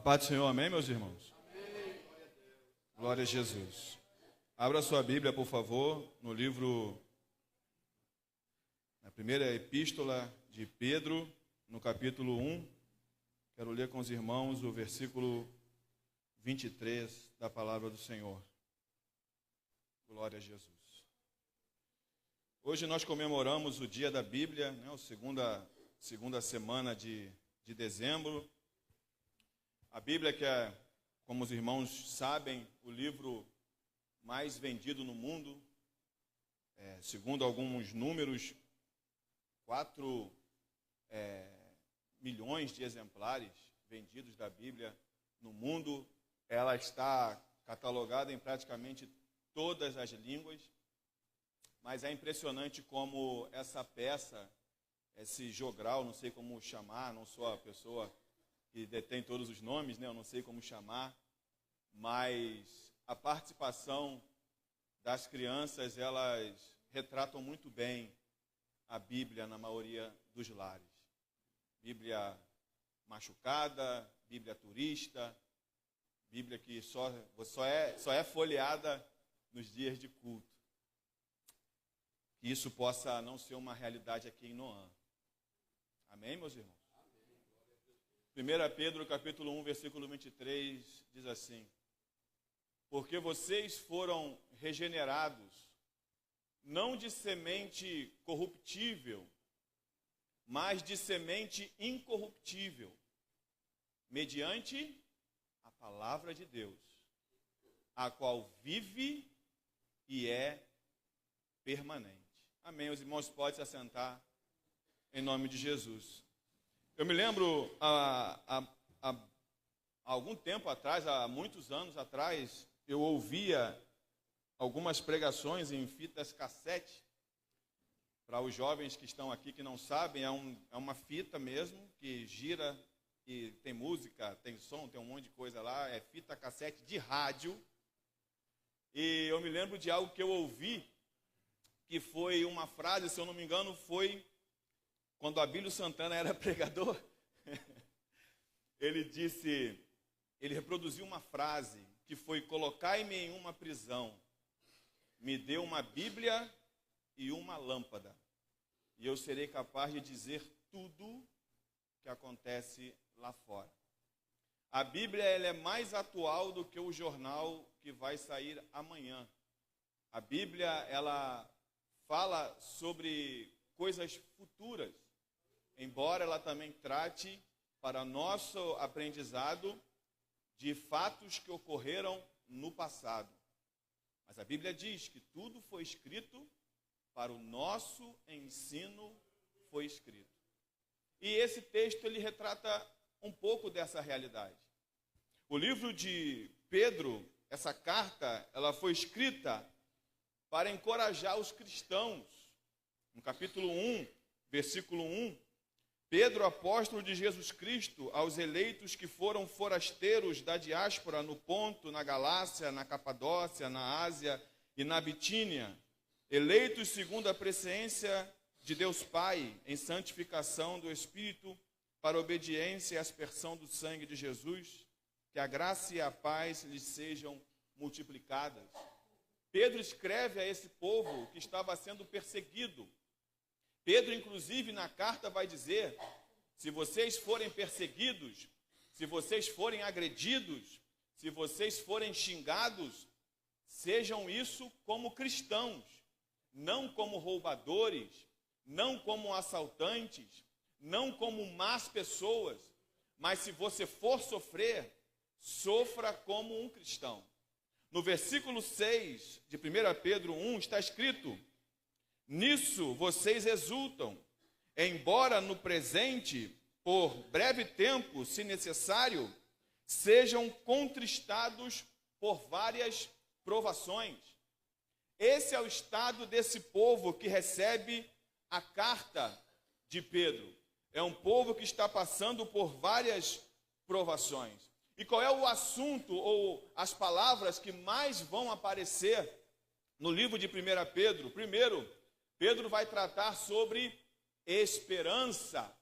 A paz do Senhor, amém, meus irmãos? Amém. Glória a Jesus. Abra sua Bíblia, por favor, no livro, na primeira epístola de Pedro, no capítulo 1. Quero ler com os irmãos o versículo 23 da palavra do Senhor. Glória a Jesus. Hoje nós comemoramos o dia da Bíblia, né, a segunda semana de dezembro. A Bíblia, que é, como os irmãos sabem, o livro mais vendido no mundo, segundo alguns números, 4 milhões de exemplares vendidos da Bíblia no mundo. Ela está catalogada em praticamente todas as línguas, mas é impressionante como essa peça, esse jogral, não sei como chamar, não sou a pessoa que detém todos os nomes, né? Eu não sei como chamar, mas a participação das crianças, elas retratam muito bem a Bíblia na maioria dos lares. Bíblia machucada, Bíblia turista, Bíblia que só é folheada nos dias de culto. Que isso possa não ser uma realidade aqui em Noã. Amém, meus irmãos? 1 Pedro, capítulo 1, versículo 23, diz assim: porque vocês foram regenerados, não de semente corruptível, mas de semente incorruptível, mediante a palavra de Deus, a qual vive e é permanente. Amém. Os irmãos podem se assentar em nome de Jesus. Eu me lembro, há algum tempo atrás, há muitos anos atrás, eu ouvia algumas pregações em fitas cassete. Para os jovens que estão aqui que não sabem, é uma fita mesmo, que gira e tem música, tem som, tem um monte de coisa lá, é fita cassete de rádio. E eu me lembro de algo que eu ouvi, que foi uma frase, se eu não me engano, foi quando Abílio Santana era pregador. Ele reproduziu uma frase que foi: colocai-me em uma prisão, me dê uma Bíblia e uma lâmpada, e eu serei capaz de dizer tudo que acontece lá fora. A Bíblia, ela é mais atual do que o jornal que vai sair amanhã. A Bíblia, ela fala sobre coisas futuras, embora ela também trate para nosso aprendizado de fatos que ocorreram no passado. Mas a Bíblia diz que tudo foi escrito para o nosso ensino, foi escrito. E esse texto, ele retrata um pouco dessa realidade. O livro de Pedro, essa carta, ela foi escrita para encorajar os cristãos. No capítulo 1, versículo 1, Pedro, apóstolo de Jesus Cristo, aos eleitos que foram forasteiros da diáspora no Ponto, na Galácia, na Capadócia, na Ásia e na Bitínia, eleitos segundo a presciência de Deus Pai, em santificação do Espírito, para obediência e aspersão do sangue de Jesus, que a graça e a paz lhes sejam multiplicadas. Pedro escreve a esse povo que estava sendo perseguido. Pedro, inclusive, na carta vai dizer: se vocês forem perseguidos, se vocês forem agredidos, se vocês forem xingados, sejam isso como cristãos, não como roubadores, não como assaltantes, não como más pessoas, mas se você for sofrer, sofra como um cristão. No versículo 6 de 1 Pedro 1 está escrito: nisso vocês exultam, embora no presente, por breve tempo, se necessário, sejam contristados por várias provações. Esse é o estado desse povo que recebe a carta de Pedro. É um povo que está passando por várias provações. E qual é o assunto ou as palavras que mais vão aparecer no livro de 1 Pedro? Primeiro, Pedro vai tratar sobre esperança.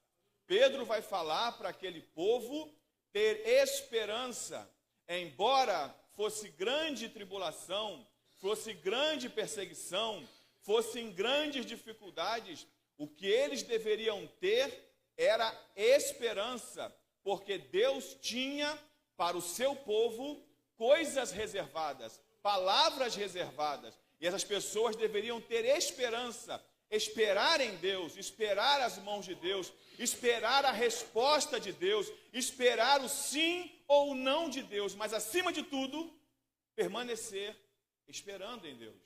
Pedro vai falar para aquele povo ter ter esperança, embora fosse grande tribulação, fosse grande perseguição, fossem grandes dificuldades, o que eles deveriam ter era esperança, porque Deus tinha para o seu povo coisas reservadas, palavras reservadas, e essas pessoas deveriam ter esperança, esperar em Deus, esperar as mãos de Deus, esperar a resposta de Deus, esperar o sim ou o não de Deus, mas acima de tudo, permanecer esperando em Deus.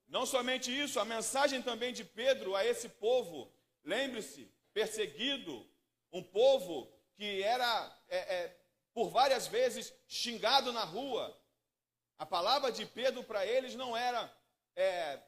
Não somente isso, a mensagem também de Pedro a esse povo, lembre-se, perseguido, um povo que era por várias vezes xingado na rua. A palavra de Pedro para eles não era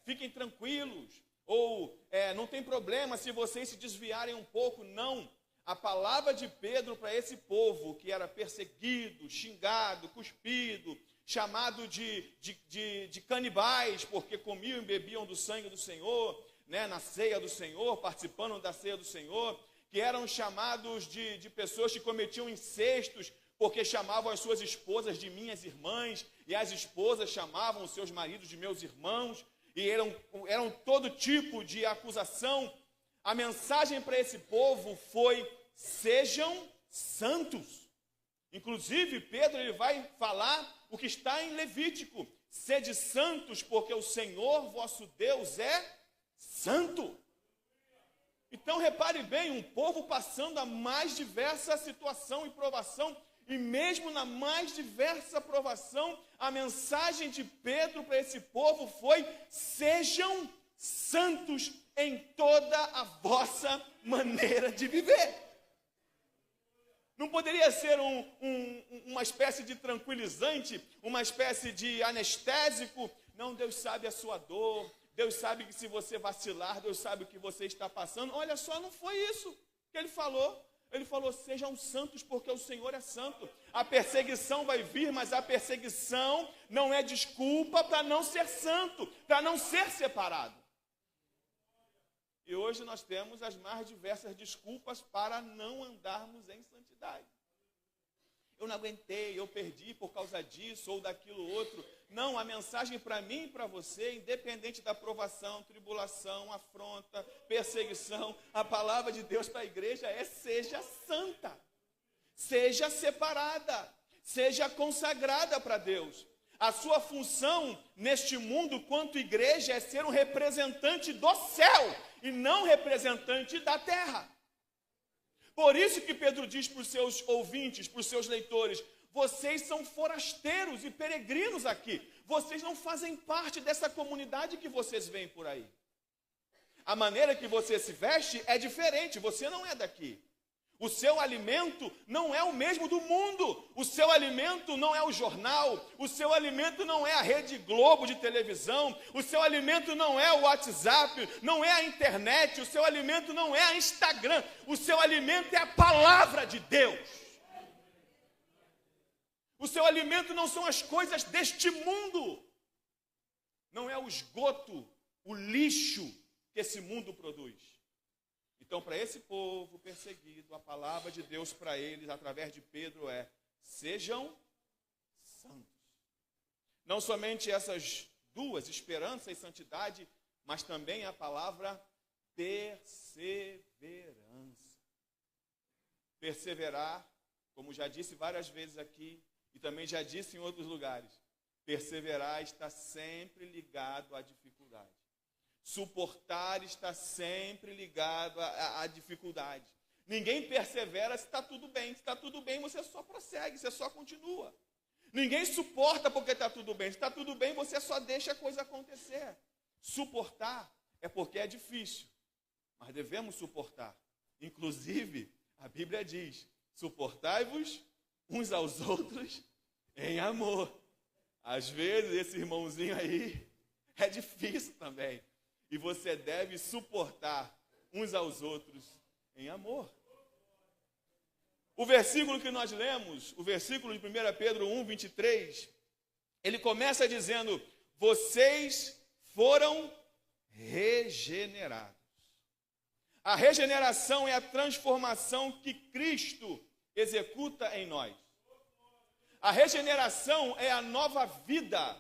fiquem tranquilos, ou não tem problema se vocês se desviarem um pouco, não. A palavra de Pedro para esse povo que era perseguido, xingado, cuspido, chamado de canibais, porque comiam e bebiam do sangue do Senhor, né, na ceia do Senhor, participando da ceia do Senhor, que eram chamados de pessoas que cometiam incestos, porque chamavam as suas esposas de minhas irmãs, e as esposas chamavam os seus maridos de meus irmãos, e eram todo tipo de acusação. A mensagem para esse povo foi: sejam santos. Inclusive, Pedro ele vai falar o que está em Levítico: sede santos, porque o Senhor vosso Deus é santo. Então, repare bem, um povo passando a mais diversa situação e provação, e mesmo na mais diversa provação, a mensagem de Pedro para esse povo foi: sejam santos em toda a vossa maneira de viver. Não poderia ser uma espécie de tranquilizante, uma espécie de anestésico? Não, Deus sabe a sua dor, Deus sabe que se você vacilar, Deus sabe o que você está passando. Olha só, não foi isso que ele falou. Ele falou: sejam santos porque o Senhor é santo. A perseguição vai vir, mas a perseguição não é desculpa para não ser santo, para não ser separado. E hoje nós temos as mais diversas desculpas para não andarmos em santidade. Eu não aguentei, eu perdi por causa disso ou daquilo outro. Não, a mensagem para mim e para você, independente da provação, tribulação, afronta, perseguição, a palavra de Deus para a igreja é: seja santa, seja separada, seja consagrada para Deus. A sua função neste mundo, quanto igreja, é ser um representante do céu e não representante da terra. Por isso que Pedro diz para os seus ouvintes, para os seus leitores: vocês são forasteiros e peregrinos aqui. Vocês não fazem parte dessa comunidade que vocês veem por aí. A maneira que você se veste é diferente, você não é daqui. O seu alimento não é o mesmo do mundo. O seu alimento não é o jornal. O seu alimento não é a Rede Globo de televisão. O seu alimento não é o WhatsApp, não é a internet. O seu alimento não é a Instagram. O seu alimento é a palavra de Deus. O seu alimento não são as coisas deste mundo. Não é o esgoto, o lixo que esse mundo produz. Então, para esse povo perseguido, a palavra de Deus para eles, através de Pedro, é: sejam santos. Não somente essas duas, esperança e santidade, mas também a palavra perseverança. Perseverar, como já disse várias vezes aqui, e também já disse em outros lugares, perseverar está sempre ligado à dificuldade. Suportar está sempre ligado à dificuldade. Ninguém persevera se está tudo bem. Se está tudo bem, você só prossegue, você só continua. Ninguém suporta porque está tudo bem. Se está tudo bem, você só deixa a coisa acontecer. Suportar é porque é difícil, mas devemos suportar. Inclusive, a Bíblia diz: suportai-vos uns aos outros em amor. Às vezes, esse irmãozinho aí é difícil também. E você deve suportar uns aos outros em amor. O versículo que nós lemos, o versículo de 1 Pedro 1, 23, ele começa dizendo: vocês foram regenerados. A regeneração é a transformação que Cristo executa em nós. A regeneração é a nova vida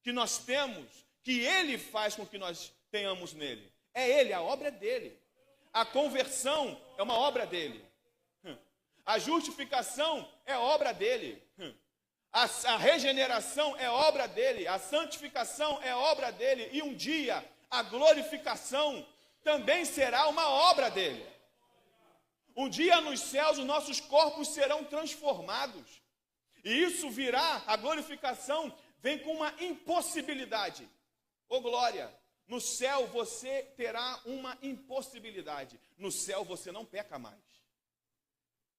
que nós temos, que Ele faz com que nós tenhamos nele. É Ele, a obra é dele. A conversão é uma obra dele. A justificação é obra dele. A regeneração é obra dele. A santificação é obra dele. E um dia, a glorificação também será uma obra dele. Um dia nos céus, os nossos corpos serão transformados. E isso virá, a glorificação vem com uma impossibilidade. Ô glória, no céu você terá uma impossibilidade. No céu você não peca mais.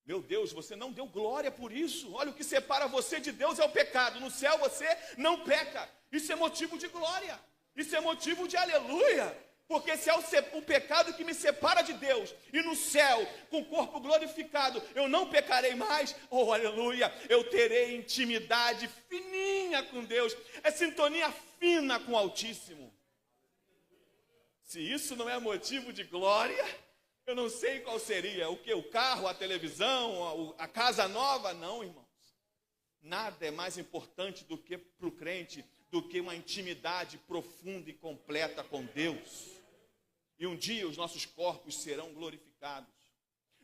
Meu Deus, você não deu glória por isso. Olha, o que separa você de Deus é o pecado. No céu você não peca. Isso é motivo de glória. Isso é motivo de aleluia. Porque se é o pecado que me separa de Deus, e no céu, com o corpo glorificado, eu não pecarei mais, oh aleluia, eu terei intimidade fininha com Deus, é sintonia fina com o Altíssimo. Se isso não é motivo de glória, eu não sei qual seria. O que? O carro, a televisão, a casa nova? Não, irmãos. Nada é mais importante do que para o crente, do que uma intimidade profunda e completa com Deus. E um dia os nossos corpos serão glorificados.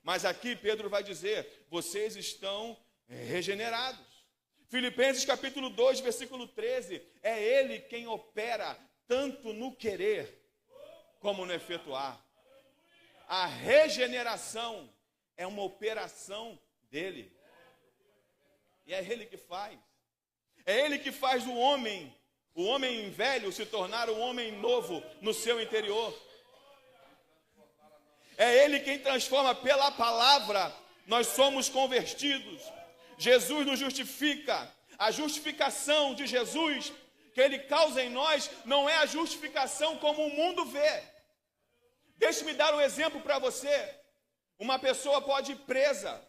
Mas aqui Pedro vai dizer, vocês estão regenerados. Filipenses capítulo 2, versículo 13, é Ele quem opera tanto no querer como no efetuar. A regeneração é uma operação dele. E é Ele que faz. É Ele que faz o homem velho se tornar um homem novo no seu interior. É Ele quem transforma pela palavra, nós somos convertidos. Jesus nos justifica. A justificação de Jesus que Ele causa em nós não é a justificação como o mundo vê. Deixe-me dar um exemplo para você. Uma pessoa pode ir presa,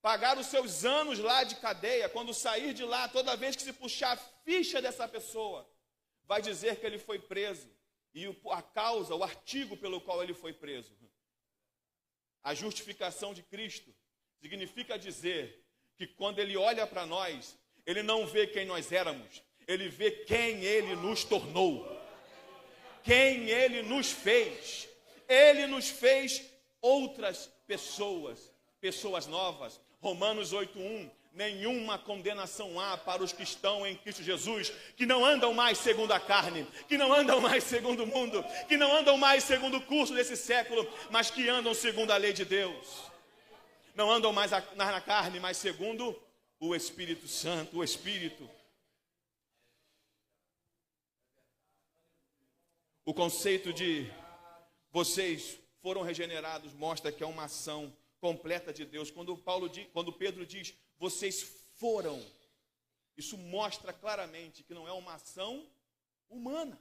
pagar os seus anos lá de cadeia, quando sair de lá, toda vez que se puxar a ficha dessa pessoa, vai dizer que ele foi preso. E a causa, o artigo pelo qual ele foi preso. A justificação de Cristo significa dizer que quando Ele olha para nós, Ele não vê quem nós éramos, Ele vê quem Ele nos tornou, quem Ele nos fez. Ele nos fez outras pessoas, pessoas novas. Romanos 8:1, nenhuma condenação há para os que estão em Cristo Jesus, que não andam mais segundo a carne, que não andam mais segundo o mundo, que não andam mais segundo o curso desse século, mas que andam segundo a lei de Deus. Não andam mais na carne, mas segundo o Espírito Santo, o Espírito. O conceito de vocês foram regenerados mostra que é uma ação completa de Deus. Quando Pedro diz, vocês foram, isso mostra claramente que não é uma ação humana.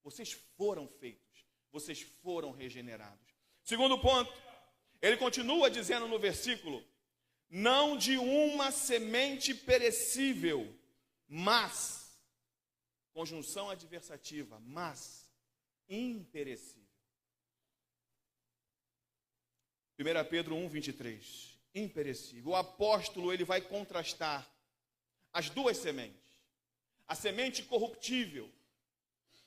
Vocês foram feitos, vocês foram regenerados. Segundo ponto, ele continua dizendo no versículo, não de uma semente perecível, mas, conjunção adversativa, mas imperecível. 1 Pedro 1:23, imperecível. O apóstolo ele vai contrastar as duas sementes. A semente corruptível.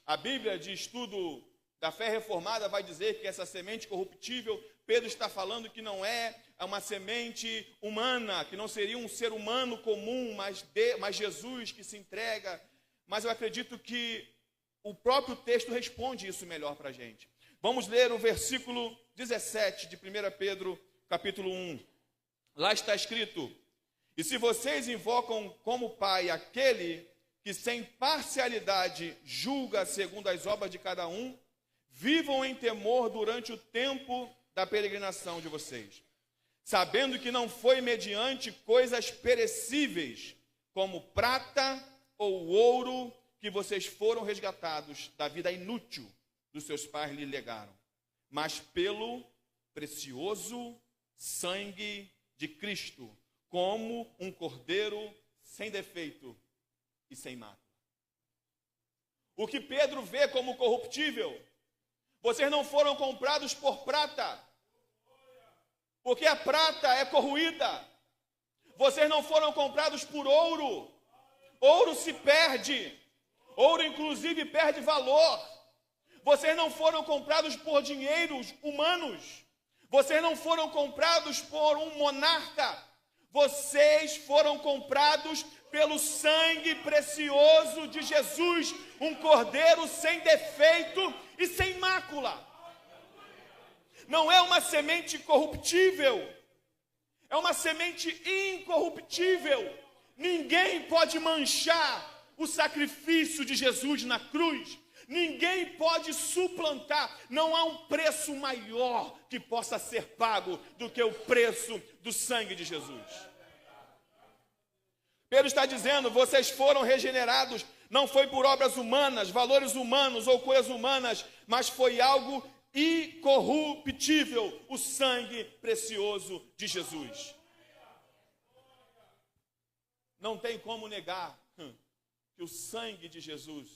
A Bíblia de estudo da fé reformada vai dizer que essa semente corruptível, Pedro está falando que não é uma semente humana, que não seria um ser humano comum, mas Jesus que se entrega. Mas eu acredito que o próprio texto responde isso melhor para a gente. Vamos ler o versículo 17 de 1 Pedro, capítulo 1. Lá está escrito, e se vocês invocam como Pai aquele que sem parcialidade julga segundo as obras de cada um, vivam em temor durante o tempo da peregrinação de vocês, sabendo que não foi mediante coisas perecíveis, como prata ou ouro, que vocês foram resgatados da vida inútil dos seus pais lhe legaram, mas pelo precioso sangue de Cristo, como um cordeiro sem defeito e sem mácula. O que Pedro vê como corruptível, vocês não foram comprados por prata, porque a prata é corroída, Vocês não foram comprados por ouro. Ouro se perde. Ouro, inclusive, perde valor. Vocês não foram comprados por dinheiros humanos. Vocês não foram comprados por um monarca. Vocês foram comprados pelo sangue precioso de Jesus, um cordeiro sem defeito e sem mácula. Não é uma semente corruptível, é uma semente incorruptível. Ninguém pode manchar o sacrifício de Jesus na cruz. Ninguém pode suplantar. Não há um preço maior que possa ser pago do que o preço do sangue de Jesus. Pedro está dizendo: vocês foram regenerados, não foi por obras humanas, valores humanos ou coisas humanas, mas foi algo incorruptível, o sangue precioso de Jesus. Não tem como negar que o sangue de Jesus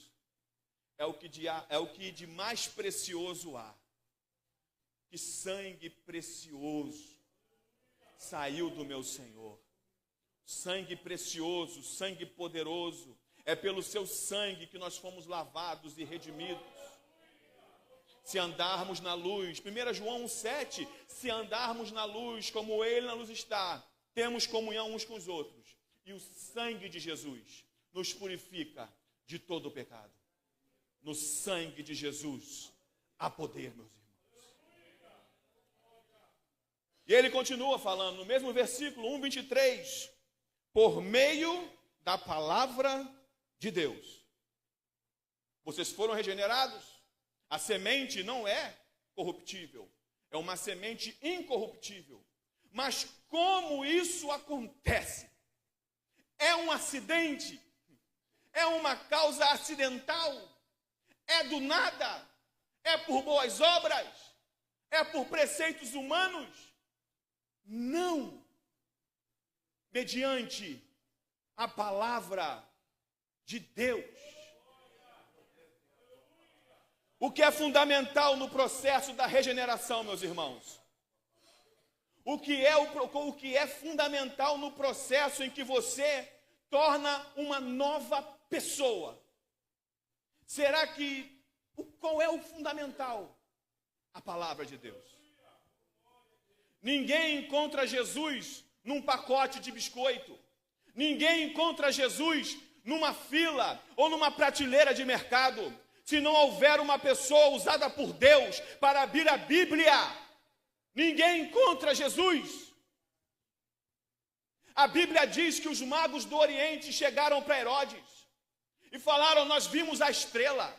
é o que de mais precioso há. Que sangue precioso saiu do meu Senhor. Sangue precioso, sangue poderoso. É pelo seu sangue que nós fomos lavados e redimidos. Se andarmos na luz, 1 João 1,7, se andarmos na luz como Ele na luz está, temos comunhão uns com os outros. E o sangue de Jesus nos purifica de todo o pecado. No sangue de Jesus há poder, meus irmãos. E ele continua falando, no mesmo versículo 1:23, por meio da palavra de Deus. Vocês foram regenerados? A semente não é corruptível, é uma semente incorruptível. Mas como isso acontece? É um acidente? É uma causa acidental? É do nada? É por boas obras? É por preceitos humanos? Não. Mediante a palavra de Deus. O que é fundamental no processo da regeneração, meus irmãos? O que é fundamental no processo em que você torna uma nova pessoa? Será que, qual é o fundamental? A palavra de Deus. Ninguém encontra Jesus num pacote de biscoito. Ninguém encontra Jesus numa fila ou numa prateleira de mercado. Se não houver uma pessoa usada por Deus para abrir a Bíblia, ninguém encontra Jesus. A Bíblia diz que os magos do Oriente chegaram para Herodes e falaram: nós vimos a estrela.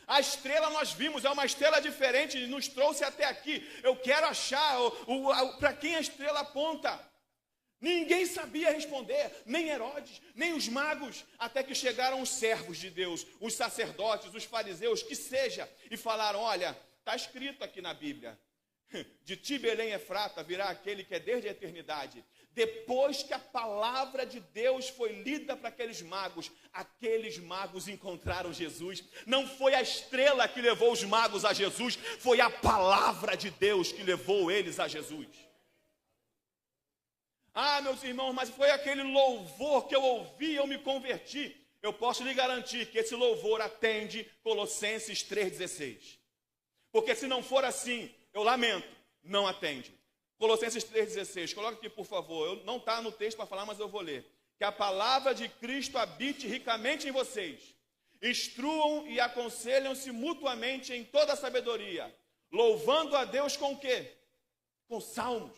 A estrela nós vimos, é uma estrela diferente, nos trouxe até aqui. Eu quero achar para quem a estrela aponta. Ninguém sabia responder, nem Herodes, nem os magos, até que chegaram os servos de Deus, os sacerdotes, os fariseus, que seja, e falaram: olha, está escrito aqui na Bíblia, de ti, Belém Efrata, virá aquele que é desde a eternidade. Depois que a palavra de Deus foi lida para aqueles magos encontraram Jesus. Não foi a estrela que levou os magos a Jesus, foi a palavra de Deus que levou eles a Jesus. Ah, meus irmãos, mas foi aquele louvor que eu ouvi e eu me converti. Eu posso lhe garantir que esse louvor atende Colossenses 3,16. Porque se não for assim, eu lamento, não atende. Colossenses 3,16, coloca aqui por favor, não está no texto para falar, mas eu vou ler. Que a palavra de Cristo habite ricamente em vocês. Instruam e aconselham-se mutuamente em toda a sabedoria. Louvando a Deus com o quê? Com salmos,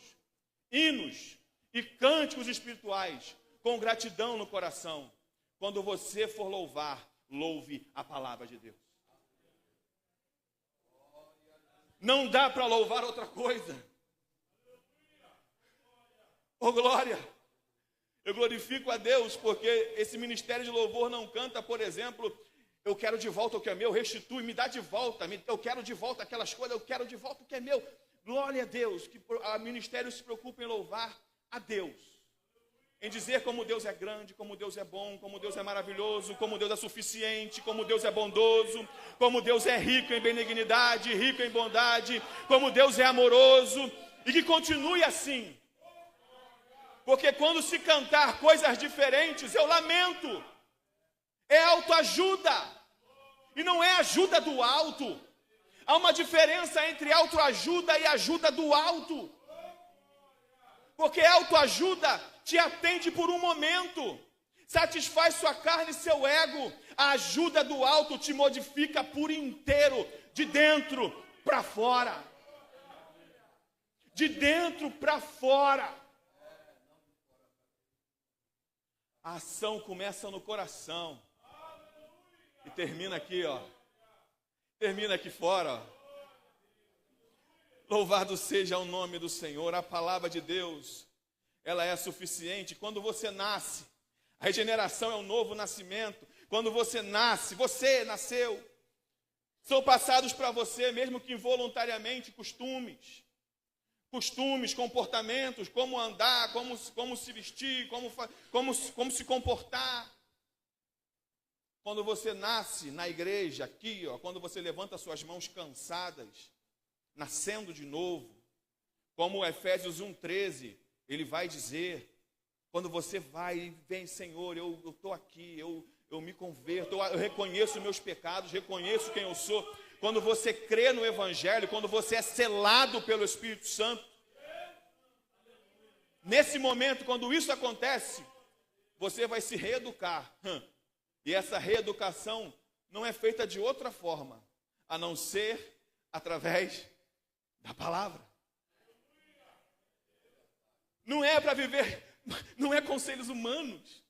hinos e cânticos espirituais, com gratidão no coração. Quando você for louvar, louve a palavra de Deus. Não dá para louvar outra coisa. Oh glória! Eu glorifico a Deus porque esse ministério de louvor não canta, por exemplo, eu quero de volta o que é meu, restitui, me dá de volta, eu quero de volta aquelas coisas, eu quero de volta o que é meu. Glória a Deus, que o ministério se preocupa em louvar a Deus, em dizer como Deus é grande, como Deus é bom, como Deus é maravilhoso, como Deus é suficiente, como Deus é bondoso, como Deus é rico em benignidade, rico em bondade, como Deus é amoroso, e que continue assim. Porque quando se cantar coisas diferentes, eu lamento. É autoajuda. E não é ajuda do alto. Há uma diferença entre autoajuda e ajuda do alto. Porque autoajuda te atende por um momento. Satisfaz sua carne e seu ego. A ajuda do alto te modifica por inteiro. De dentro para fora. De dentro para fora. A ação começa no coração. E termina aqui, ó. Termina aqui fora, ó. Louvado seja o nome do Senhor. A palavra de Deus, ela é suficiente. Quando você nasce, a regeneração é um novo nascimento. Quando você nasce, você nasceu. São passados para você, mesmo que involuntariamente, costumes, comportamentos, como andar, como se vestir, como se comportar. Quando você nasce na igreja, aqui, ó, quando você levanta suas mãos cansadas, nascendo de novo, como Efésios 1:13, ele vai dizer, quando você vai e vem, Senhor, eu estou aqui, eu me converto, eu reconheço meus pecados, reconheço quem eu sou. Quando você crê no Evangelho, quando você é selado pelo Espírito Santo, nesse momento, quando isso acontece, você vai se reeducar. E essa reeducação não é feita de outra forma, a não ser através da palavra. Não é para viver, não é conselhos humanos.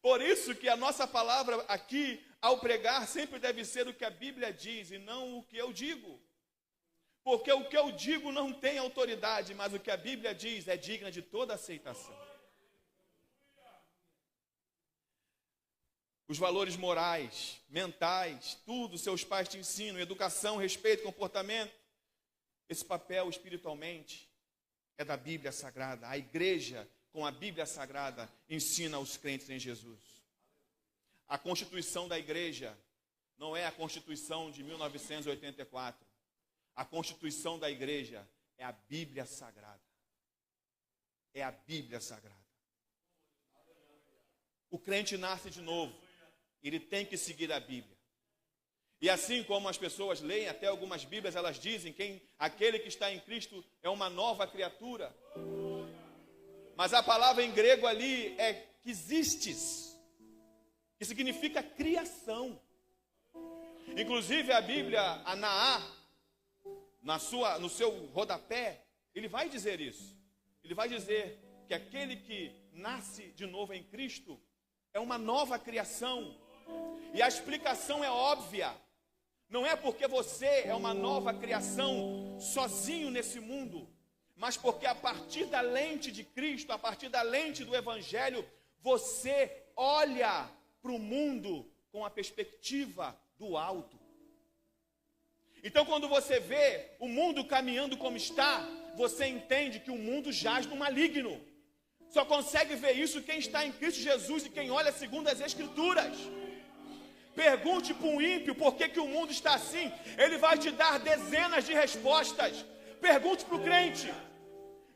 Por isso que a nossa palavra aqui, ao pregar, sempre deve ser o que a Bíblia diz e não o que eu digo. Porque o que eu digo não tem autoridade, mas o que a Bíblia diz é digna de toda aceitação. Os valores morais, mentais, tudo, seus pais te ensinam, educação, respeito, comportamento. Esse papel espiritualmente é da Bíblia Sagrada. A igreja, com a Bíblia Sagrada, ensina aos crentes em Jesus. A constituição da igreja não é a Constituição de 1984. A constituição da igreja é a Bíblia Sagrada. É a Bíblia Sagrada. O crente nasce de novo. Ele tem que seguir a Bíblia. E assim como as pessoas leem, até algumas Bíblias, elas dizem que aquele que está em Cristo é uma nova criatura. Mas a palavra em grego ali é existes, que significa criação. Inclusive a Bíblia, a Naá, no seu rodapé, ele vai dizer isso. Ele vai dizer que aquele que nasce de novo em Cristo é uma nova criação. E a explicação é óbvia. Não é porque você é uma nova criação sozinho nesse mundo, mas porque a partir da lente de Cristo, a partir da lente do Evangelho, você olha para o mundo com a perspectiva do alto. Então, quando você vê o mundo caminhando como está, você entende que o mundo jaz no maligno. Só consegue ver isso quem está em Cristo Jesus e quem olha segundo as Escrituras. Pergunte para um ímpio por que o mundo está assim. Ele vai te dar dezenas de respostas. Pergunte para o crente.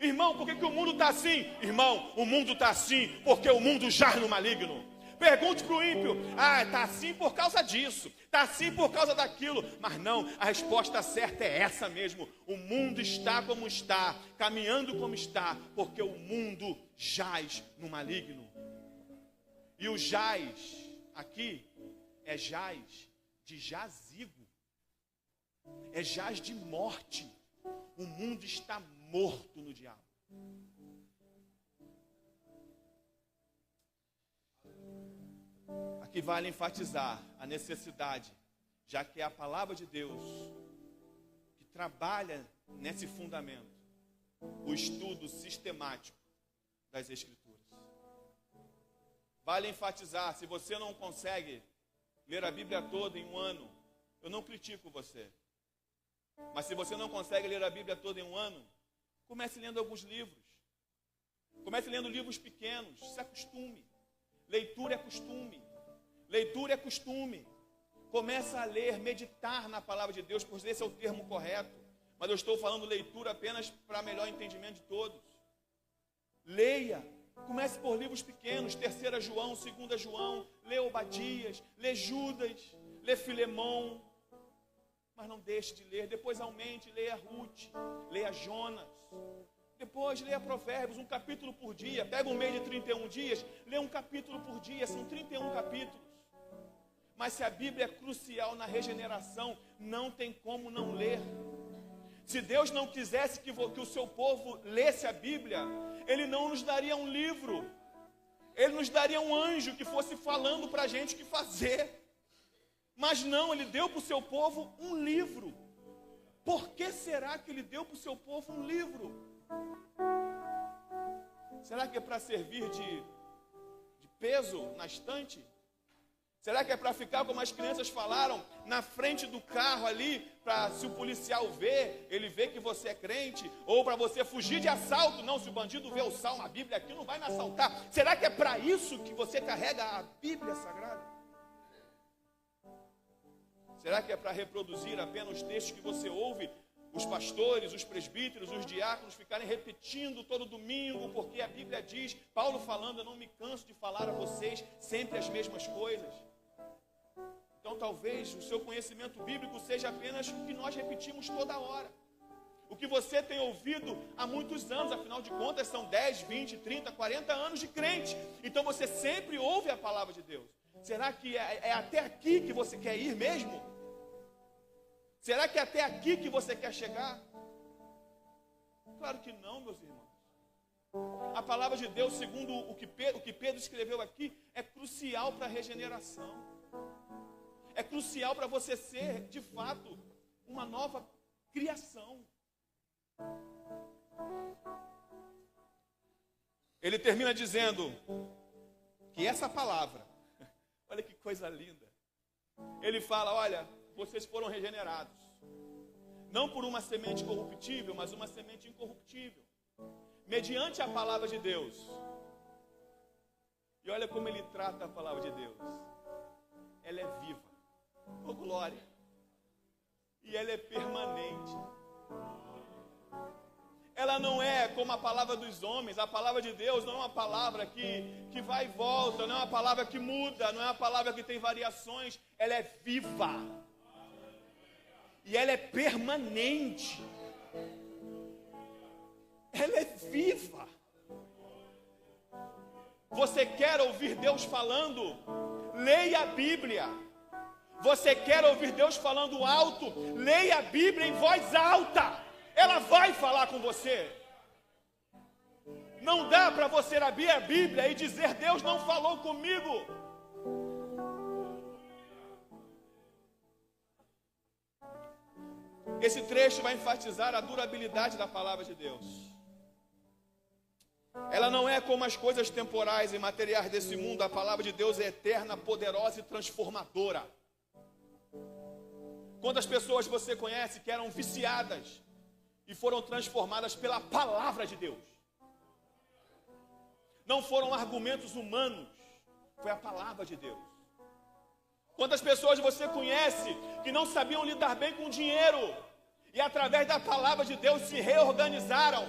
Irmão, por que o mundo está assim? Irmão, o mundo está assim porque o mundo jaz no maligno. Pergunte para o ímpio. Está assim por causa disso. Está assim por causa daquilo. Mas não, a resposta certa é essa mesmo. O mundo está como está, caminhando como está, porque o mundo jaz no maligno. E o jaz aqui é jaz de jazigo, é jaz de morte. O mundo está morto no diabo. Aqui vale enfatizar a necessidade, já que é a palavra de Deus que trabalha nesse fundamento, o estudo sistemático das Escrituras. Vale enfatizar, se você não consegue ler a Bíblia toda em um ano, eu não critico você. Mas se você não consegue ler a Bíblia toda em um ano, comece lendo alguns livros. Comece lendo livros pequenos, se acostume. Leitura é costume. Leitura é costume. Começa a ler, meditar na palavra de Deus, pois esse é o termo correto. Mas eu estou falando leitura apenas para melhor entendimento de todos. Leia, Comece por livros pequenos, 3 João, 2 João, lê Obadias, lê Judas, lê Filemão, mas não deixe de ler. Depois aumente, leia Ruth, leia Jonas. Depois leia Provérbios, um capítulo por dia. Pega um mês de 31 dias, lê um capítulo por dia, são 31 capítulos. Mas se a Bíblia é crucial na regeneração, não tem como não ler. Se Deus não quisesse que o seu povo lesse a Bíblia, Ele não nos daria um livro. Ele nos daria um anjo que fosse falando para a gente o que fazer. Mas não, Ele deu para o seu povo um livro. Por que será que Ele deu para o seu povo um livro? Será que é para servir de peso na estante? Será que é para ficar, como as crianças falaram, na frente do carro ali, para se o policial ver, ele vê que você é crente? Ou para você fugir de assalto? Não, se o bandido vê o salmo, a Bíblia aqui, não vai me assaltar. Será que é para isso que você carrega a Bíblia Sagrada? Será que é para reproduzir apenas os textos que você ouve? Os pastores, os presbíteros, os diáconos ficarem repetindo todo domingo, porque a Bíblia diz, Paulo falando, eu não me canso de falar a vocês sempre as mesmas coisas. Então talvez o seu conhecimento bíblico seja apenas o que nós repetimos toda hora. O que você tem ouvido há muitos anos, afinal de contas são 10, 20, 30, 40 anos de crente. Então você sempre ouve a palavra de Deus. Será que é até aqui que você quer ir mesmo? Será que é até aqui que você quer chegar? Claro que não, meus irmãos. A palavra de Deus, segundo o que Pedro escreveu aqui, é crucial para a regeneração. É crucial para você ser, de fato, uma nova criação. Ele termina dizendo que essa palavra, olha que coisa linda. Ele fala, olha, vocês foram regenerados. Não por uma semente corruptível, mas uma semente incorruptível. Mediante a palavra de Deus. E olha como ele trata a palavra de Deus. Ela é viva. Oh, glória. E ela é permanente. Ela não é como a palavra dos homens. A palavra de Deus não é uma palavra que vai e volta. Não é uma palavra que muda. Não é uma palavra que tem variações. Ela é viva. E ela é permanente. Ela é viva. Você quer ouvir Deus falando? Leia a Bíblia. Você quer ouvir Deus falando alto? Leia a Bíblia em voz alta. Ela vai falar com você. Não dá para você abrir a Bíblia e dizer, Deus não falou comigo. Esse trecho vai enfatizar a durabilidade da palavra de Deus. Ela não é como as coisas temporais e materiais desse mundo. A palavra de Deus é eterna, poderosa e transformadora. Quantas pessoas você conhece que eram viciadas e foram transformadas pela palavra de Deus? Não foram argumentos humanos, foi a palavra de Deus. Quantas pessoas você conhece que não sabiam lidar bem com o dinheiro e através da palavra de Deus se reorganizaram?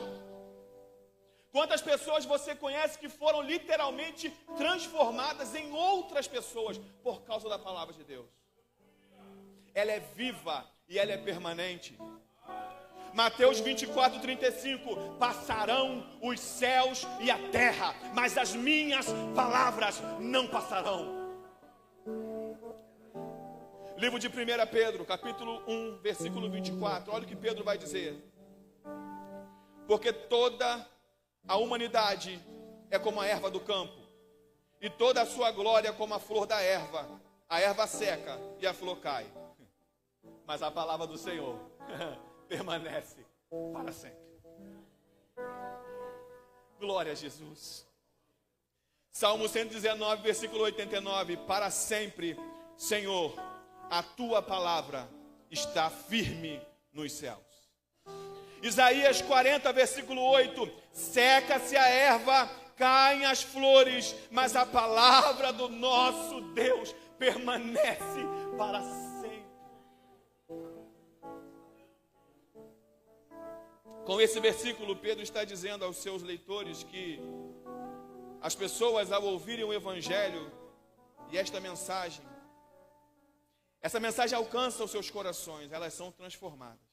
Quantas pessoas você conhece que foram literalmente transformadas em outras pessoas por causa da palavra de Deus? Ela é viva e ela é permanente. Mateus 24, 35, passarão os céus e a terra, mas as minhas palavras não passarão. Livro de 1 Pedro, capítulo 1, versículo 24, olha o que Pedro vai dizer. Porque toda a humanidade é como a erva do campo, e toda a sua glória é como a flor da erva. A erva seca e a flor cai, mas a palavra do Senhor permanece para sempre. Glória a Jesus. Salmo 119, versículo 89. Para sempre, Senhor, a tua palavra está firme nos céus. Isaías 40, versículo 8. Seca-se a erva, caem as flores, mas a palavra do nosso Deus permanece para sempre. Com esse versículo, Pedro está dizendo aos seus leitores que As pessoas, ao ouvirem o Evangelho e esta mensagem, essa mensagem alcança os seus corações, elas são transformadas.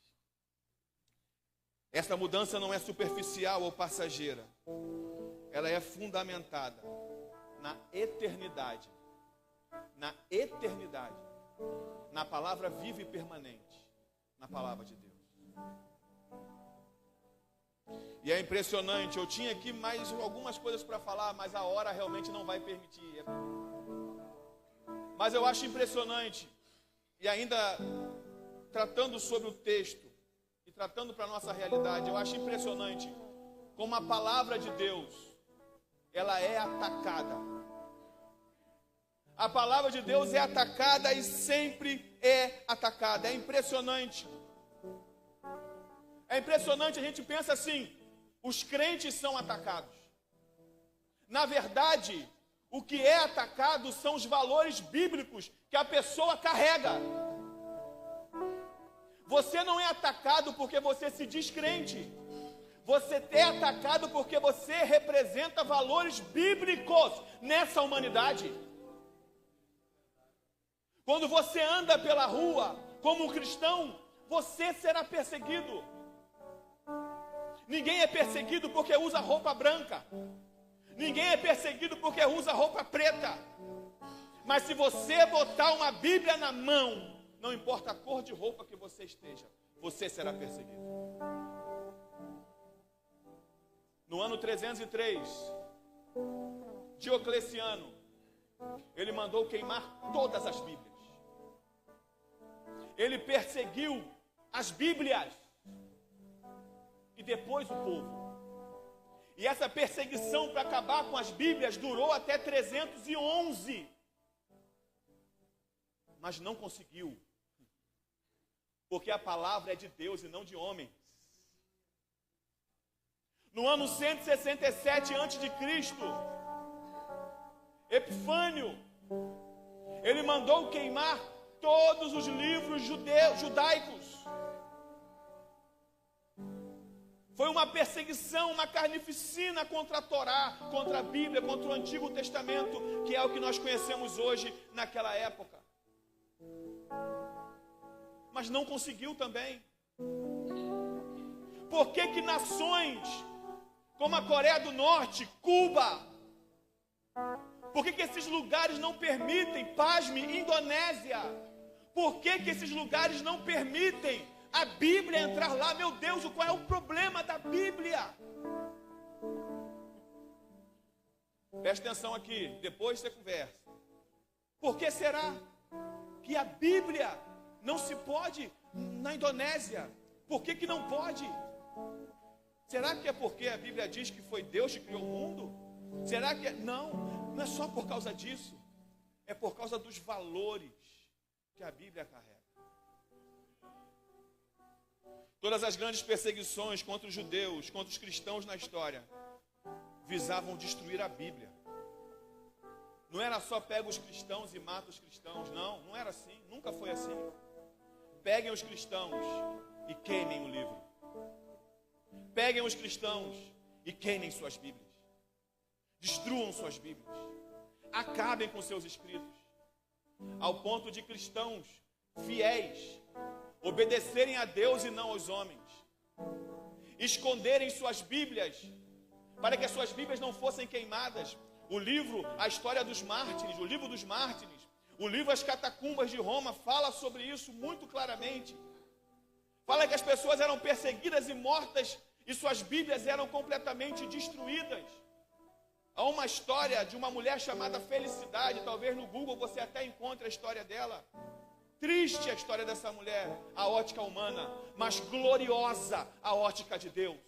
Essa mudança não é superficial ou passageira, ela é fundamentada na eternidade, na palavra viva e permanente, na palavra de Deus. E é impressionante, eu tinha aqui mais algumas coisas para falar, mas a hora realmente não vai permitir. Mas eu acho impressionante, e ainda tratando sobre o texto, e tratando para a nossa realidade, eu acho impressionante como a palavra de Deus, ela é atacada. A palavra de Deus é atacada e sempre é atacada. É impressionante. É impressionante, a gente pensa assim, os crentes são atacados. Na verdade, o que é atacado são os valores bíblicos que a pessoa carrega. Você não é atacado porque você se diz crente. Você é atacado porque você representa valores bíblicos nessa humanidade. Quando você anda pela rua como um cristão, você será perseguido. Ninguém é perseguido porque usa roupa branca. Ninguém é perseguido porque usa roupa preta. Mas se você botar uma Bíblia na mão, não importa a cor de roupa que você esteja, você será perseguido. No ano 303, Diocleciano, ele mandou queimar todas as Bíblias. Ele perseguiu as Bíblias e depois o povo. E essa perseguição para acabar com as Bíblias durou até 311. Mas não conseguiu. Porque a palavra é de Deus e não de homens. No ano 167 a.C., Epifânio, ele mandou queimar todos os livros judaicos. Foi uma perseguição, uma carnificina contra a Torá, contra a Bíblia, contra o Antigo Testamento, que é o que nós conhecemos hoje naquela época. Mas não conseguiu também. Por que que nações como a Coreia do Norte, Cuba, por que que esses lugares não permitem, pasme, Indonésia, por que que esses lugares não permitem a Bíblia entrar lá? Meu Deus, qual é o problema da Bíblia? Preste atenção aqui, depois você conversa. Por que será que a Bíblia não se pode na Indonésia? Por que que não pode? Será que é porque a Bíblia diz que foi Deus que criou o mundo? Será que é? Não, não é só por causa disso. É por causa dos valores que a Bíblia carrega. Todas as grandes perseguições contra os judeus, contra os cristãos na história, visavam destruir a Bíblia. Não era só pega os cristãos e mata os cristãos. Não, não era assim, nunca foi assim. Peguem os cristãos e queimem o livro. Peguem os cristãos e queimem suas Bíblias. Destruam suas Bíblias. Acabem com seus escritos. Ao ponto de cristãos fiéis obedecerem a Deus e não aos homens. Esconderem suas Bíblias para que as suas Bíblias não fossem queimadas. O livro A História dos Mártires, o livro dos mártires, o livro As Catacumbas de Roma fala sobre isso muito claramente. Fala que as pessoas eram perseguidas e mortas e suas Bíblias eram completamente destruídas. Há uma história de uma mulher chamada Felicidade, talvez no Google você até encontre a história dela. Triste a história dessa mulher, a ótica humana, mas gloriosa a ótica de Deus.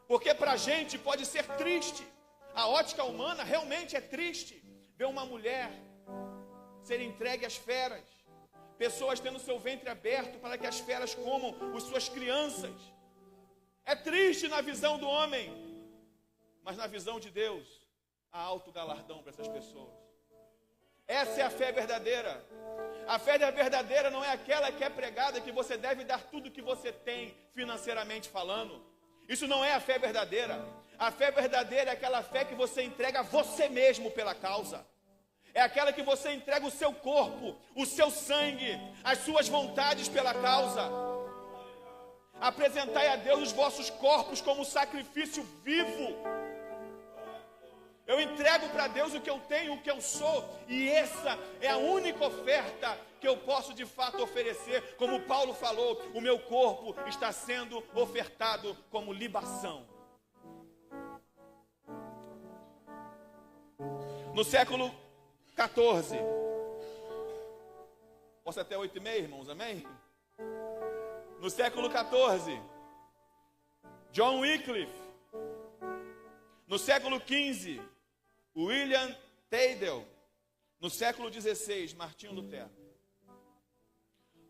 Porque para a gente pode ser triste, a ótica humana realmente é triste, ver uma mulher ser entregue às feras, pessoas tendo seu ventre aberto para que as feras comam as suas crianças. É triste na visão do homem, mas na visão de Deus, há alto galardão para essas pessoas. Essa é a fé verdadeira. A fé verdadeira não é aquela que é pregada que você deve dar tudo que você tem financeiramente falando. Isso não é a fé verdadeira. A fé verdadeira é aquela fé que você entrega você mesmo pela causa. É aquela que você entrega o seu corpo, o seu sangue, as suas vontades pela causa. Apresentai a Deus os vossos corpos como sacrifício vivo. Eu entrego para Deus o que eu tenho, o que eu sou, e essa é a única oferta que eu posso de fato oferecer. Como Paulo falou, o meu corpo está sendo ofertado como libação. No século 14. Posso até 8h30, irmãos, amém? No século 14, John Wycliffe. No século 15, William Tyndale. No século 16, Martinho Lutero.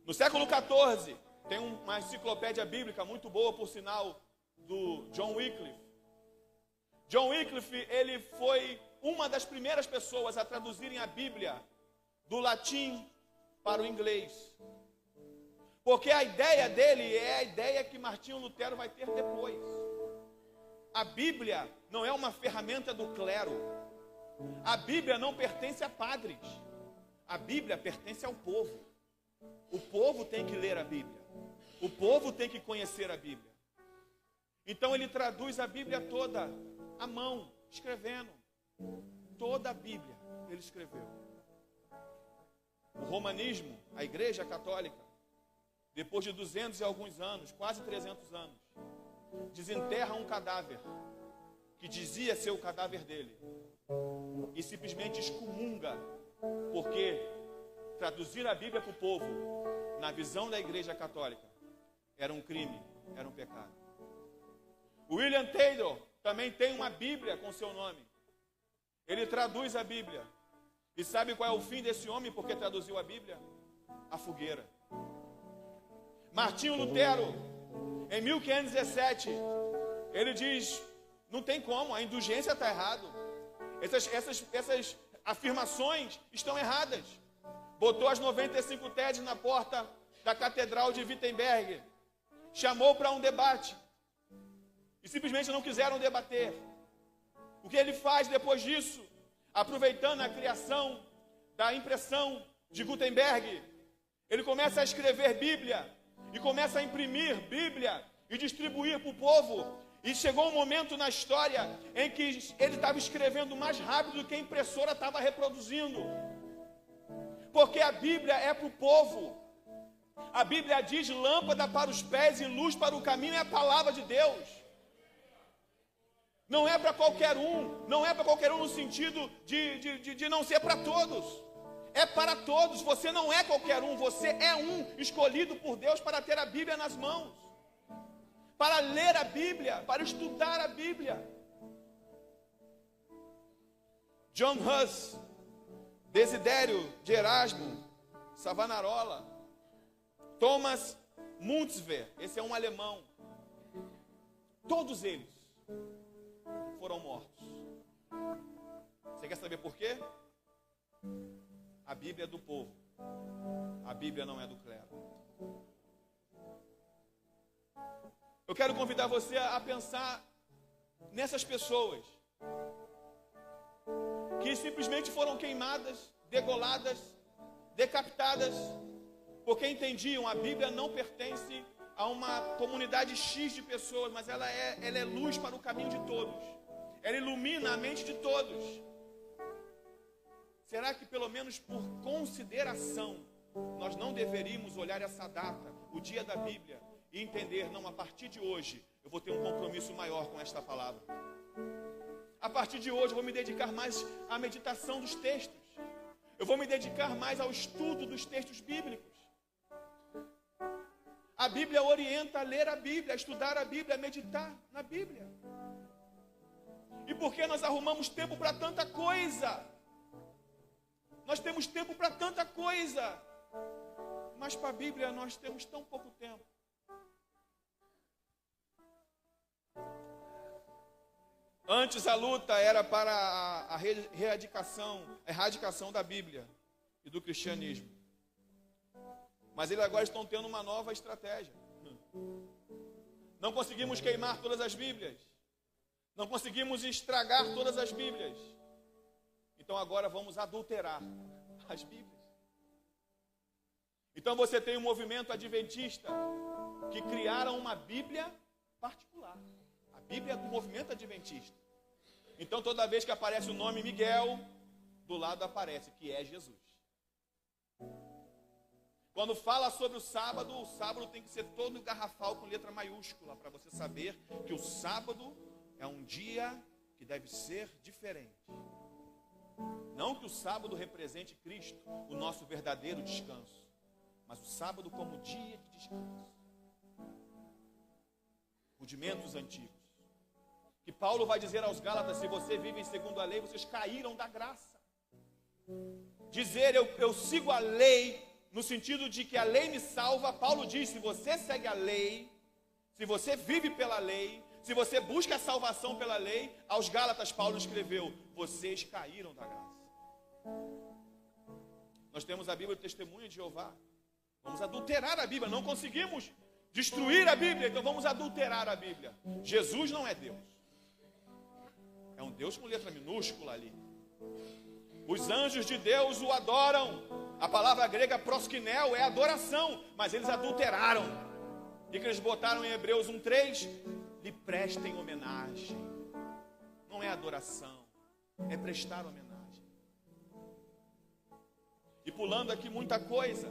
No século 14, tem uma enciclopédia bíblica muito boa, por sinal, do John Wycliffe. John Wycliffe, ele foi uma das primeiras pessoas a traduzirem a Bíblia do latim para o inglês. Porque a ideia dele é a ideia que Martinho Lutero vai ter depois. A Bíblia não é uma ferramenta do clero. A Bíblia não pertence a padres. A Bíblia pertence ao povo. O povo tem que ler a Bíblia. O povo tem que conhecer a Bíblia. Então ele traduz a Bíblia toda à mão, escrevendo. Toda a Bíblia ele escreveu. O romanismo, a Igreja Católica, depois de 200 e alguns anos, quase 300 anos, desenterra um cadáver que dizia ser o cadáver dele e simplesmente excomunga, porque traduzir a Bíblia para o povo, na visão da Igreja Católica, era um crime, era um pecado. O William Tyndale também tem uma Bíblia com seu nome. Ele traduz a Bíblia. E sabe qual é o fim desse homem porque traduziu a Bíblia? A fogueira. Martinho Lutero, em 1517, ele diz, não tem como, a indulgência está errado. Essas afirmações estão erradas. Botou as 95 teses na porta da Catedral de Wittenberg. Chamou para um debate. E simplesmente não quiseram debater. O que ele faz depois disso? Aproveitando a criação da impressão de Gutenberg, ele começa a escrever Bíblia e começa a imprimir Bíblia e distribuir para o povo. E chegou um momento na história em que ele estava escrevendo mais rápido do que a impressora estava reproduzindo. Porque a Bíblia é para o povo. A Bíblia diz lâmpada para os pés e luz para o caminho, é a palavra de Deus. Não é para qualquer um, não é para qualquer um no sentido de não ser para todos. É para todos, você não é qualquer um, você é um escolhido por Deus para ter a Bíblia nas mãos. Para ler a Bíblia, para estudar a Bíblia. John Huss, Desidério de Erasmo, Savonarola, Thomas Munzwer, esse é um alemão. Todos eles foram mortos. Você quer saber por quê? A Bíblia é do povo. A Bíblia não é do clero. Eu quero convidar você a pensar nessas pessoas que simplesmente foram queimadas, degoladas, decapitadas, porque entendiam a Bíblia não pertence a uma comunidade X de pessoas, mas ela é luz para o caminho de todos. Ela ilumina a mente de todos. Será que pelo menos por consideração nós não deveríamos olhar essa data, o dia da Bíblia, e entender, não, a partir de hoje eu vou ter um compromisso maior com esta palavra. A partir de hoje eu vou me dedicar mais à meditação dos textos. Eu vou me dedicar mais ao estudo dos textos bíblicos. A Bíblia orienta a ler a Bíblia, a estudar a Bíblia, a meditar na Bíblia. E por que nós arrumamos tempo para tanta coisa? Nós temos tempo para tanta coisa, mas para a Bíblia nós temos tão pouco tempo. Antes a luta era para a erradicação da Bíblia e do cristianismo. Mas eles agora estão tendo uma nova estratégia. Não conseguimos queimar todas as Bíblias. Não conseguimos estragar todas as Bíblias. Então agora vamos adulterar as Bíblias. Então você tem um movimento adventista que criaram uma Bíblia particular. A Bíblia é do movimento adventista. Então toda vez que aparece o nome Miguel, do lado aparece que é Jesus. Quando fala sobre o sábado tem que ser todo garrafal com letra maiúscula, para você saber que o sábado é um dia que deve ser diferente. Não que o sábado represente Cristo, o nosso verdadeiro descanso, mas o sábado como dia de descanso. Rudimentos antigos. Que Paulo vai dizer aos Gálatas: se você vive segundo a lei, vocês caíram da graça. Dizer eu sigo a lei, no sentido de que a lei me salva. Paulo diz: se você segue a lei, se você vive pela lei, se você busca a salvação pela lei, aos Gálatas Paulo escreveu: vocês caíram da graça. Nós temos a Bíblia, o testemunho de Jeová. Vamos adulterar a Bíblia, não conseguimos destruir a Bíblia, então vamos adulterar a Bíblia. Jesus não é Deus. É um Deus com letra minúscula ali. Os anjos de Deus o adoram. A palavra grega proskinel é adoração, mas eles adulteraram. E que eles botaram em Hebreus 1:3, lhe prestem homenagem. Não é adoração, é prestar homenagem. E pulando aqui muita coisa,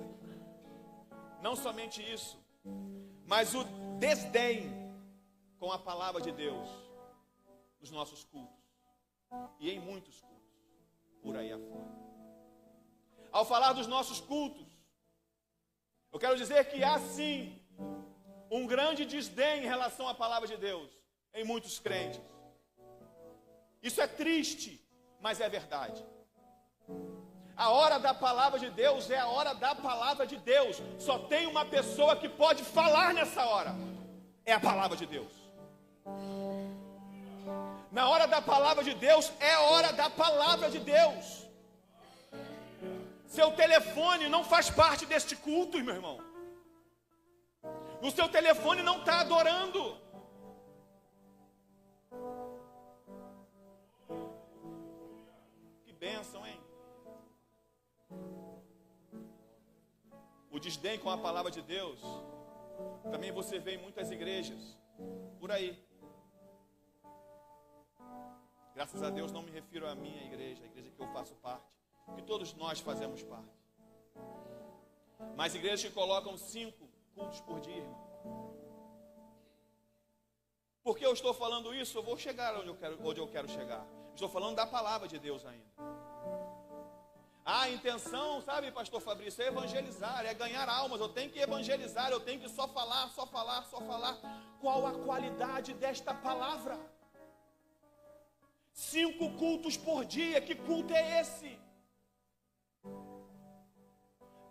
não somente isso, mas o desdém com a palavra de Deus nos nossos cultos e em muitos cultos por aí afora. Ao falar dos nossos cultos, eu quero dizer que há sim um grande desdém em relação à palavra de Deus em muitos crentes. Isso é triste, mas é verdade. A hora da palavra de Deus é a hora da palavra de Deus. Só tem uma pessoa que pode falar nessa hora. É a palavra de Deus. Na hora da palavra de Deus, é a hora da palavra de Deus. Seu telefone não faz parte deste culto, meu irmão. O seu telefone não está adorando. Que bênção, hein? O desdém com a palavra de Deus também você vê em muitas igrejas por aí. Graças a Deus não me refiro à minha igreja, a igreja que eu faço parte, que todos nós fazemos parte. Mas igrejas que colocam 5 cultos por dia, irmão. Por que eu estou falando isso? Eu vou chegar onde eu quero chegar. Estou falando da palavra de Deus ainda. A intenção, sabe, pastor Fabrício, é evangelizar, é ganhar almas. Eu tenho que evangelizar, eu tenho que só falar. Qual a qualidade desta palavra? 5 cultos por dia, que culto é esse?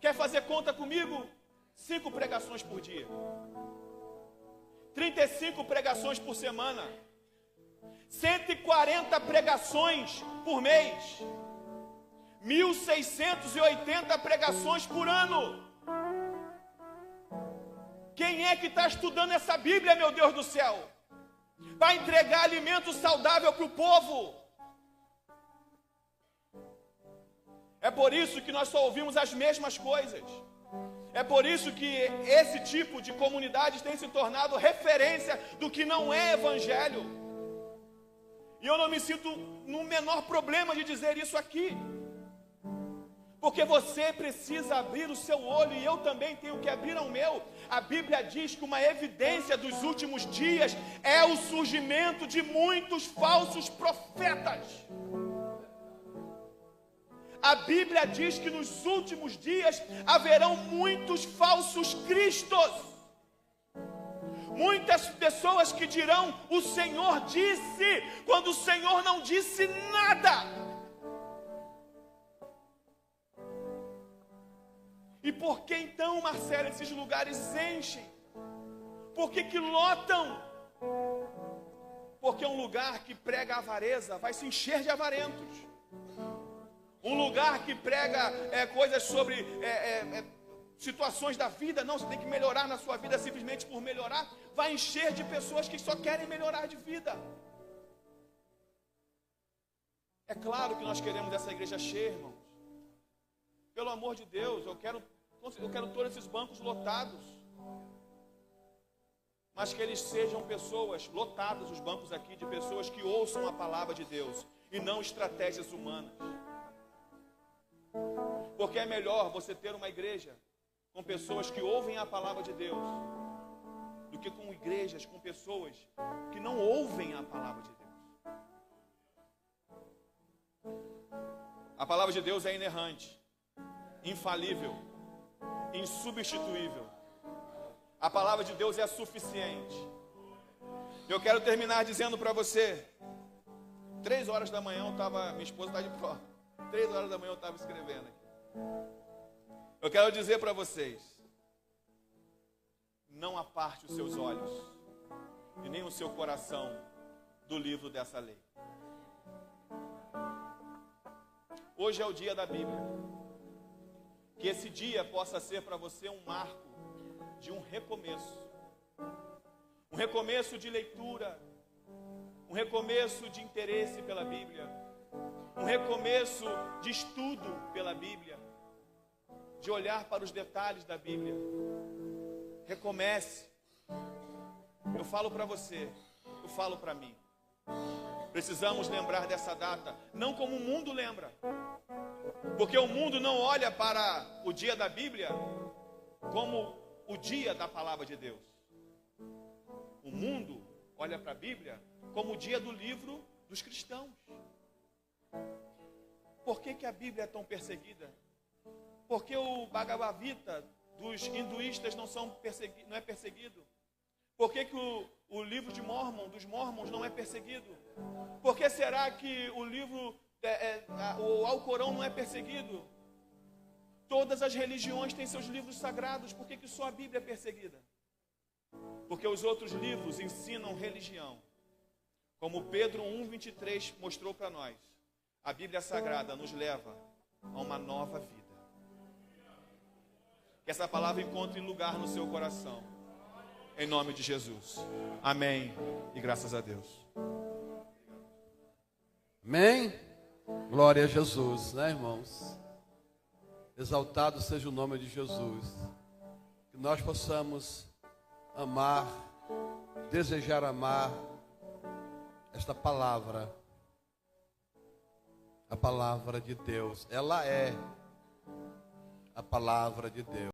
Quer fazer conta comigo? 5 pregações por dia. 35 pregações por semana. 140 pregações por mês. 1.680 pregações por ano. Quem é que está estudando essa Bíblia, meu Deus do céu? Para entregar alimento saudável para o povo. É por isso que nós só ouvimos as mesmas coisas. É por isso que esse tipo de comunidades tem se tornado referência do que não é evangelho. E eu não me sinto no menor problema de dizer isso aqui. Porque você precisa abrir o seu olho e eu também tenho que abrir o meu. A Bíblia diz que uma evidência dos últimos dias é o surgimento de muitos falsos profetas. A Bíblia diz que nos últimos dias haverão muitos falsos cristos. Muitas pessoas que dirão: o Senhor disse, quando o Senhor não disse nada. E por que então, Marcelo, esses lugares enchem? Por que lotam? Porque um lugar que prega avareza vai se encher de avarentos. Um lugar que prega coisas sobre situações da vida, não, você tem que melhorar na sua vida simplesmente por melhorar, vai encher de pessoas que só querem melhorar de vida. É claro que nós queremos essa igreja cheia, irmãos. Pelo amor de Deus, eu quero todos esses bancos lotados. Mas que eles sejam pessoas, lotados os bancos aqui, de pessoas que ouçam a palavra de Deus e não estratégias humanas. Porque é melhor você ter uma igreja com pessoas que ouvem a palavra de Deus do que com igrejas com pessoas que não ouvem a palavra de Deus. A palavra de Deus é inerrante, infalível, insubstituível. A palavra de Deus é suficiente. Eu quero terminar dizendo para você, 3 horas da manhã eu estava, minha esposa está de prova, 3 horas da manhã eu estava escrevendo aqui. Eu quero dizer para vocês, não aparte os seus olhos e nem o seu coração do livro dessa lei. Hoje é o dia da Bíblia. Que esse dia possa ser para você um marco de um recomeço. Um recomeço de leitura, um recomeço de interesse pela Bíblia, um recomeço de estudo pela Bíblia, de olhar para os detalhes da Bíblia. Recomece. Eu falo para você, eu falo para mim. Precisamos lembrar dessa data, não como o mundo lembra, porque o mundo não olha para o dia da Bíblia como o dia da palavra de Deus. O mundo olha para a Bíblia como o dia do livro dos cristãos. Por que a Bíblia é tão perseguida? Porque o Bhagavad Gita dos hinduístas não é perseguido? Por que o livro de Mormon, dos Mormons, não é perseguido? Por que será que o livro, o Alcorão não é perseguido? Todas as religiões têm seus livros sagrados, por que só a Bíblia é perseguida? Porque os outros livros ensinam religião. Como Pedro 1:23 mostrou para nós, a Bíblia Sagrada nos leva a uma nova vida. Que essa palavra encontre lugar no seu coração. Em nome de Jesus. Amém. E graças a Deus. Amém? Glória a Jesus, né, irmãos? Exaltado seja o nome de Jesus. Que nós possamos amar, desejar amar esta palavra. A palavra de Deus. Ela é a palavra de Deus.